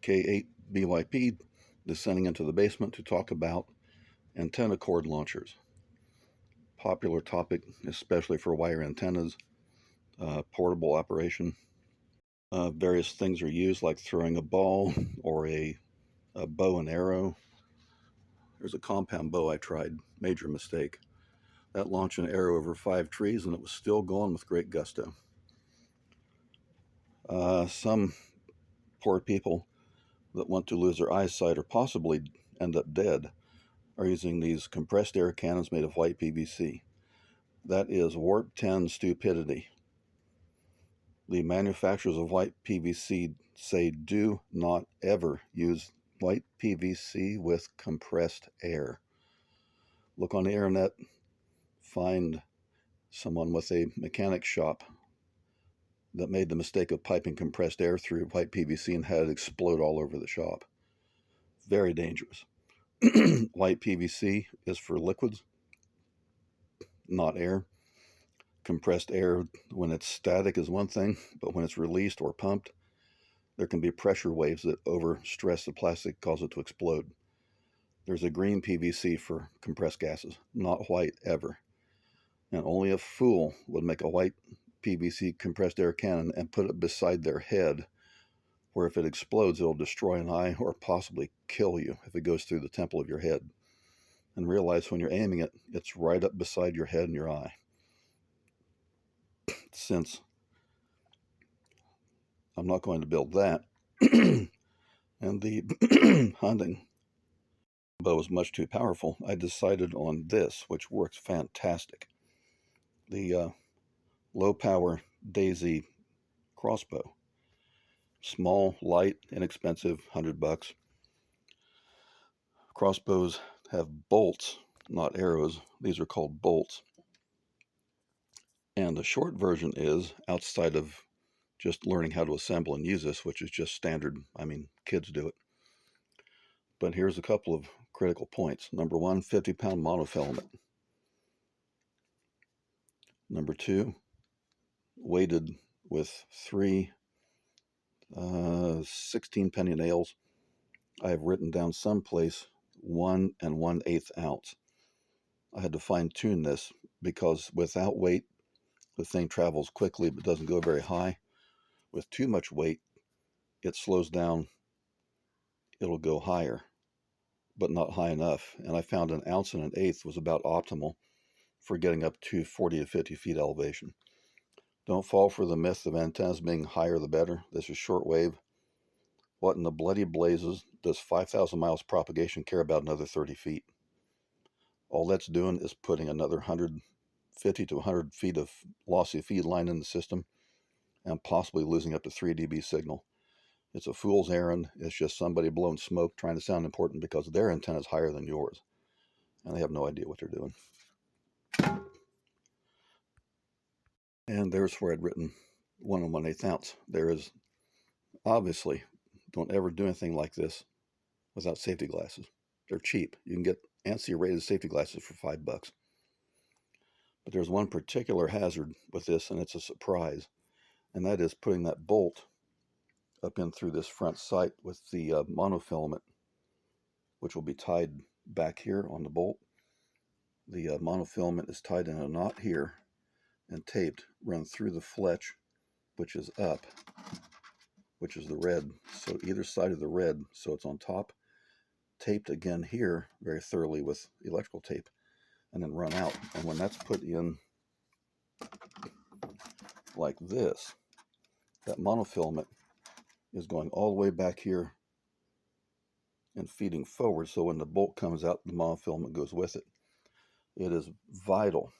RK8BYP descending into the basement to talk about antenna cord launchers. Popular topic, especially for wire antennas, portable operation. Various things are used, like throwing a ball or a bow and arrow. There's a compound bow I tried, major mistake. That launched an arrow over 5 trees and it was still going with great gusto. Some poor people that want to lose their eyesight or possibly end up dead are using these compressed air cannons made of white PVC. That is warp 10 stupidity. The manufacturers of white PVC say do not ever use white PVC with compressed air. Look on the internet, find someone with a mechanic shop that made the mistake of piping compressed air through white PVC and had it explode all over the shop. Very dangerous. White PVC is for liquids, not air. Compressed air, when it's static, is one thing, but when it's released or pumped, there can be pressure waves that overstress the plastic, cause it to explode. There's a green PVC for compressed gases, not white ever. And only a fool would make a white PVC compressed air cannon and put it beside their head, where if it explodes, it'll destroy an eye or possibly kill you if it goes through the temple of your head. And realize when you're aiming it, it's right up beside your head and your eye. Since I'm not going to build that, and the hunting bow is much too powerful, I decided on this, which works fantastic. The low power Daisy Crossbow. Small, light, inexpensive, $100. Crossbows have bolts, not arrows. These are called bolts. And the short version is, outside of just learning how to assemble and use this, which is just standard, kids do it. But here's a couple of critical points. Number one, 50-pound monofilament. Number two, weighted with 3 16-penny nails. I have written down someplace 1 1/8 ounce. I had to fine tune this because without weight, the thing travels quickly but doesn't go very high. With too much weight, it slows down. It'll go higher, but not high enough. And I found 1 1/8 ounce was about optimal for getting up to 40 to 50 feet elevation. Don't fall for the myth of antennas being higher the better. This is shortwave. What in the bloody blazes does 5,000 miles propagation care about another 30 feet? All that's doing is putting another 150 to 100 feet of lossy feed line in the system and possibly losing up to 3 dB signal. It's a fool's errand. It's just somebody blowing smoke trying to sound important because their antenna is higher than yours. And they have no idea what they're doing. And there's where I'd written 1 1/8 ounce. There is, obviously, don't ever do anything like this without safety glasses. They're cheap. You can get ANSI rated safety glasses for $5. But there's one particular hazard with this, and it's a surprise. And that is putting that bolt up in through this front sight with the monofilament, which will be tied back here on the bolt. The monofilament is tied in a knot here and taped, run through the fletch, which is up, which is the red. So either side of the red, so it's on top, taped again here very thoroughly with electrical tape, and then run out. And when that's put in like this, that monofilament is going all the way back here and feeding forward, so when the bolt comes out, the monofilament goes with it. It is vital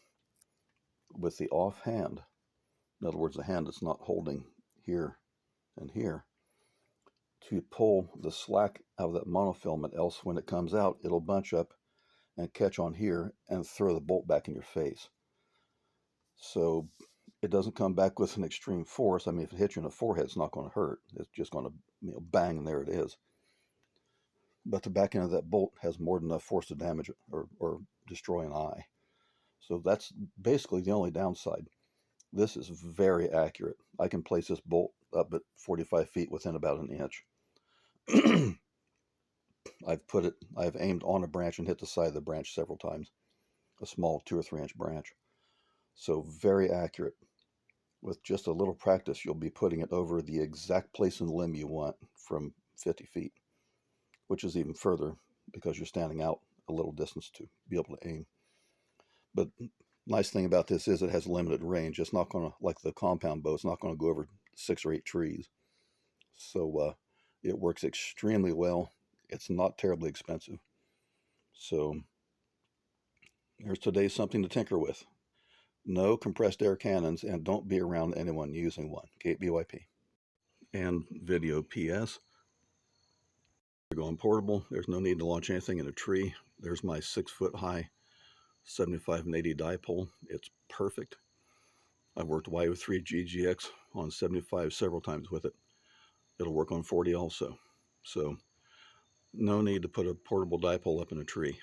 with the off hand, in other words, the hand that's not holding here and here, to pull the slack out of that monofilament, else when it comes out, it'll bunch up and catch on here and throw the bolt back in your face. So it doesn't come back with an extreme force. If it hits you in the forehead, it's not going to hurt. It's just going to bang, and there it is. But the back end of that bolt has more than enough force to damage it or destroy an eye. So that's basically the only downside. This is very accurate. I can place this bolt up at 45 feet within about an inch. I've aimed on a branch and hit the side of the branch several times, a small 2 or 3 inch branch. So very accurate. With just a little practice, you'll be putting it over the exact place in the limb you want from 50 feet, which is even further because you're standing out a little distance to be able to aim. But nice thing about this is it has limited range. It's not going to, like the compound bow, it's not going to go over 6 or 8 trees. So it works extremely well. It's not terribly expensive. So here's today's something to tinker with. No compressed air cannons, and don't be around anyone using one. KBYP. And video PS. You're going portable. There's no need to launch anything in a tree. There's my 6-foot high 75 and 80 dipole. It's perfect. I've worked wide with 3 GGX on 75 several times with it. It'll work on 40 also. So no need to put a portable dipole up in a tree.